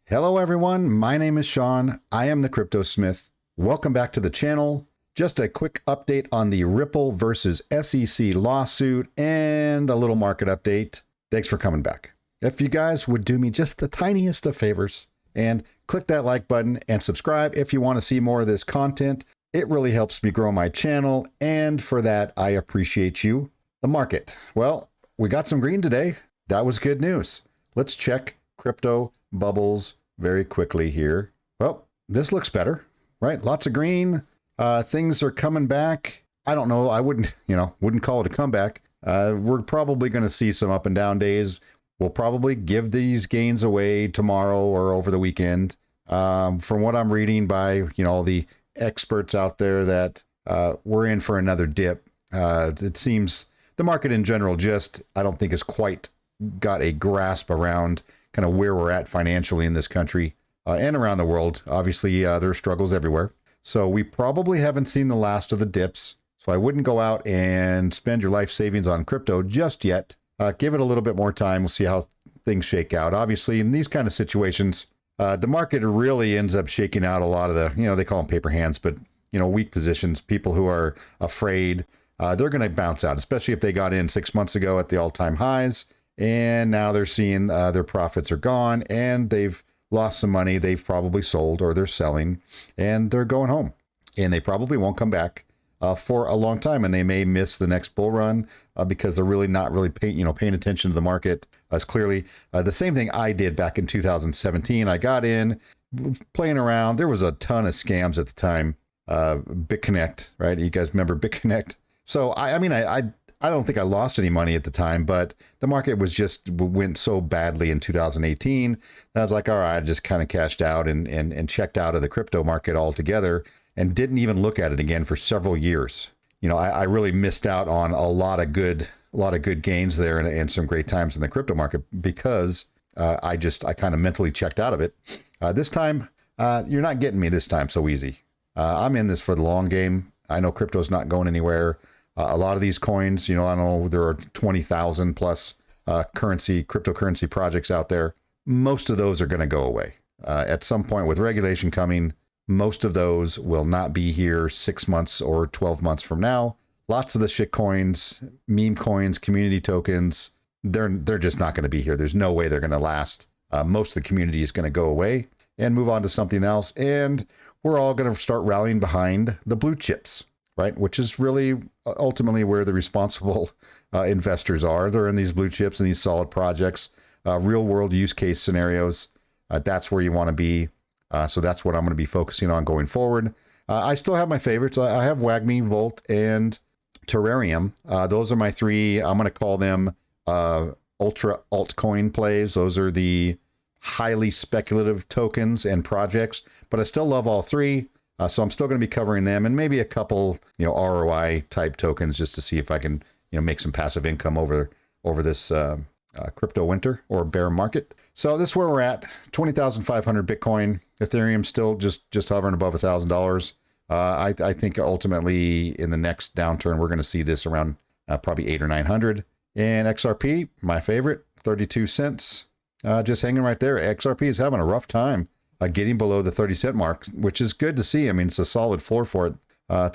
Hello everyone, my name is Sean. I am the Crypto Smith. Welcome back to the channel. Just a quick update on the Ripple versus SEC lawsuit and a little market update. Thanks for coming back. If you guys would do me just the tiniest of favors and click that like button and subscribe if you want to see more of this content, it really helps me grow my channel, and for that I appreciate you. The market. Well, we got some green today. That was good news. Let's check crypto bubbles very quickly here. Well, this looks better, right? Lots of green. Things are coming back. I don't know. I wouldn't call it a comeback. We're probably going to see some up and down days. We'll probably give these gains away tomorrow or over the weekend. From what I'm reading by, all the experts out there, that we're in for another dip. It seems the market in general I don't think has quite got a grasp around kind of where we're at financially in this country and around the world. Obviously, there are struggles everywhere. So we probably haven't seen the last of the dips. So I wouldn't go out and spend your life savings on crypto just yet. Give it a little bit more time. We'll see how things shake out. Obviously, in these kind of situations, the market really ends up shaking out a lot of the, they call them paper hands, but, weak positions, people who are afraid, they're going to bounce out, especially if they got in 6 months ago at the all-time highs. And now they're seeing their profits are gone and they've lost some money. They've probably sold or they're selling and they're going home, and they probably won't come back for a long time. And they may miss the next bull run because they're really not paying attention to the market as clearly. The same thing I did back in 2017. I got in playing around. There was a ton of scams at the time. BitConnect, right? You guys remember BitConnect? So I don't think I lost any money at the time, but the market went so badly in 2018 that I was like, all right, I just kind of cashed out and checked out of the crypto market altogether and didn't even look at it again for several years. I really missed out on a lot of good gains there and some great times in the crypto market because I kind of mentally checked out of it. This time, you're not getting me this time so easy. I'm in this for the long game. I know crypto's not going anywhere. A lot of these coins, I know there are 20,000 plus cryptocurrency projects out there. Most of those are going to go away. At some point with regulation coming, most of those will not be here 6 months or 12 months from now. Lots of the shit coins, meme coins, community tokens, they're just not going to be here. There's no way they're going to last. Most of the community is going to go away and move on to something else. And we're all going to start rallying behind the blue chips, right? Which is really ultimately where the responsible investors are. They're in these blue chips and these solid projects, real world use case scenarios. That's where you want to be. So that's what I'm going to be focusing on going forward. I still have my favorites. I have WAGMI, Volt, and Terrarium. Those are my three. I'm going to call them ultra altcoin plays. Those are the highly speculative tokens and projects, but I still love all three. So I'm still going to be covering them and maybe a couple, ROI type tokens just to see if I can, make some passive income over this crypto winter or bear market. So this is where we're at. 20,500 Bitcoin. Ethereum still just hovering above $1,000. I think ultimately in the next downturn we're going to see this around probably 800 or 900. And XRP, my favorite, 32 cents. Just hanging right there. XRP is having a rough time getting below the 30-cent mark, which is good to see. I mean, it's a solid floor for it.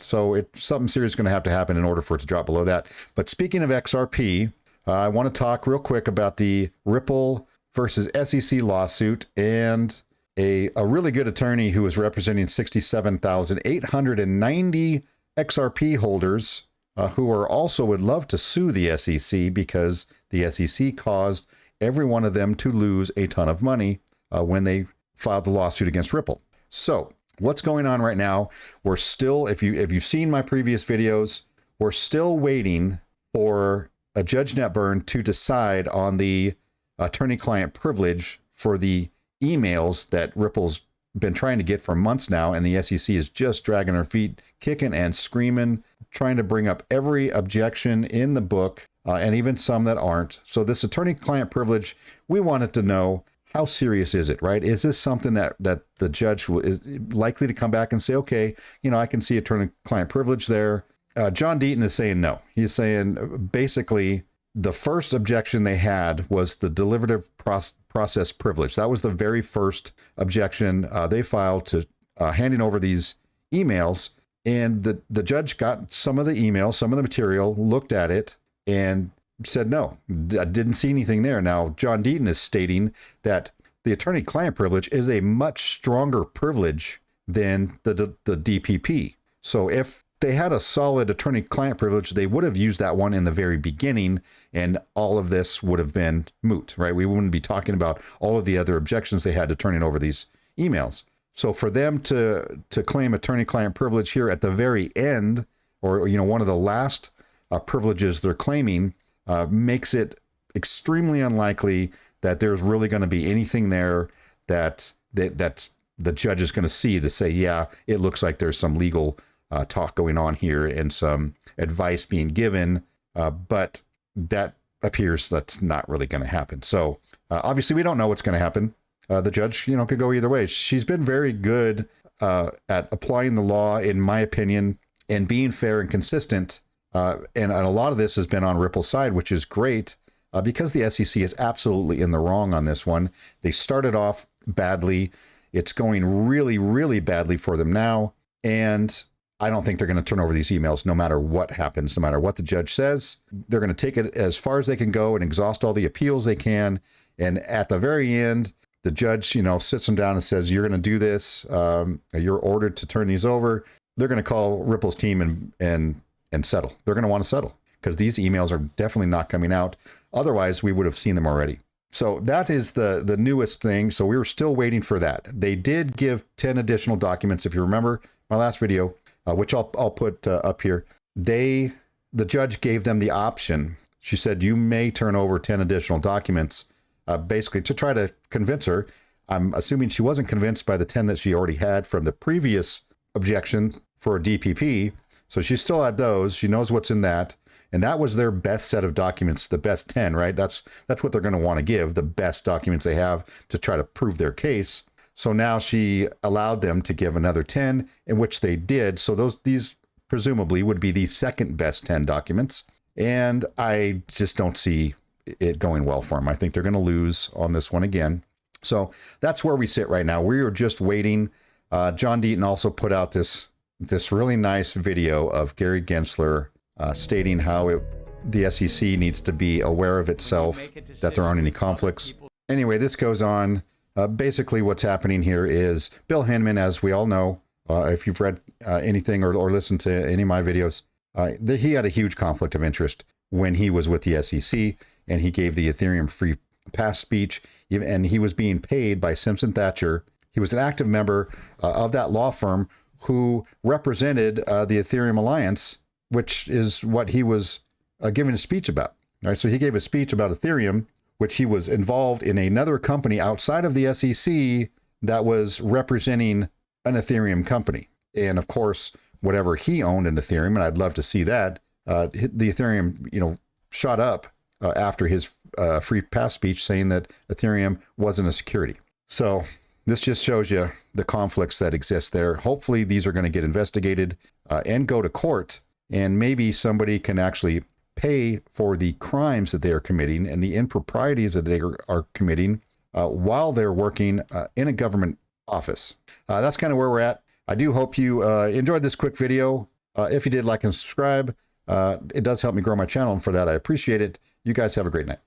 So something serious is going to have to happen in order for it to drop below that. But speaking of XRP, I want to talk real quick about the Ripple versus SEC lawsuit and a really good attorney who is representing 67,890 XRP holders who are also would love to sue the SEC because the SEC caused every one of them to lose a ton of money when they filed the lawsuit against Ripple. So what's going on right now? We're still, if you've seen my previous videos, we're still waiting for a Judge Netburn to decide on the attorney-client privilege for the emails that Ripple's been trying to get for months now, and the SEC is just dragging her feet, kicking and screaming, trying to bring up every objection in the book, and even some that aren't. So this attorney-client privilege, we wanted to know, how serious is it, right? Is this something that the judge is likely to come back and say, okay, I can see attorney-client privilege there. John Deaton is saying no. He's saying basically the first objection they had was the deliberative process privilege. That was the very first objection they filed to handing over these emails. And the judge got some of the emails, some of the material, looked at it, and said, no, I didn't see anything there. Now, John Deaton is stating that the attorney-client privilege is a much stronger privilege than the DPP. So if they had a solid attorney-client privilege, they would have used that one in the very beginning, and all of this would have been moot, right? We wouldn't be talking about all of the other objections they had to turning over these emails. So for them to claim attorney-client privilege here at the very end, or one of the last privileges they're claiming, makes it extremely unlikely that there's really going to be anything there that's the judge is going to see to say, yeah, it looks like there's some legal talk going on here and some advice being given, but that appears that's not really going to happen. So obviously we don't know what's going to happen. The judge, could go either way. She's been very good at applying the law, in my opinion, and being fair and consistent. And a lot of this has been on Ripple's side, which is great because the SEC is absolutely in the wrong on this one. They started off badly. It's going really, really badly for them now. And I don't think they're going to turn over these emails no matter what happens, no matter what the judge says. They're going to take it as far as they can go and exhaust all the appeals they can. And at the very end, the judge, sits them down and says, you're going to do this. You're ordered to turn these over. They're going to call Ripple's team and settle. They're going to want to settle because these emails are definitely not coming out. Otherwise, we would have seen them already. So that is the newest thing. So we were still waiting for that. They did give 10 additional documents. If you remember my last video, which I'll put up here, the judge gave them the option. She said, you may turn over 10 additional documents, basically to try to convince her. I'm assuming she wasn't convinced by the 10 that she already had from the previous objection for a DPP. So she still had those. She knows what's in that. And that was their best set of documents, the best 10, right? That's what they're going to want to give, the best documents they have to try to prove their case. So now she allowed them to give another 10, in which they did. So these presumably would be the second best 10 documents. And I just don't see it going well for them. I think they're going to lose on this one again. So that's where we sit right now. We are just waiting. John Deaton also put out this really nice video of Gary Gensler stating how the SEC needs to be aware of itself, that there aren't any conflicts. Anyway, this goes on. Basically, what's happening here is Bill Hinman, as we all know, if you've read anything or listened to any of my videos, he had a huge conflict of interest when he was with the SEC, and he gave the Ethereum free pass speech, and he was being paid by Simpson Thacher. He was an active member of that law firm who represented the Ethereum Alliance, which is what he was giving a speech about. Right? So he gave a speech about Ethereum, which he was involved in another company outside of the SEC that was representing an Ethereum company. And of course, whatever he owned in Ethereum, and I'd love to see that, the Ethereum, shot up after his free pass speech saying that Ethereum wasn't a security. So this just shows you the conflicts that exist there. Hopefully these are going to get investigated and go to court, and maybe somebody can actually pay for the crimes that they are committing and the improprieties that they are committing while they're working in a government office. That's kind of where we're at. I do hope you enjoyed this quick video. If you did, like and subscribe. It does help me grow my channel, and for that, I appreciate it. You guys have a great night.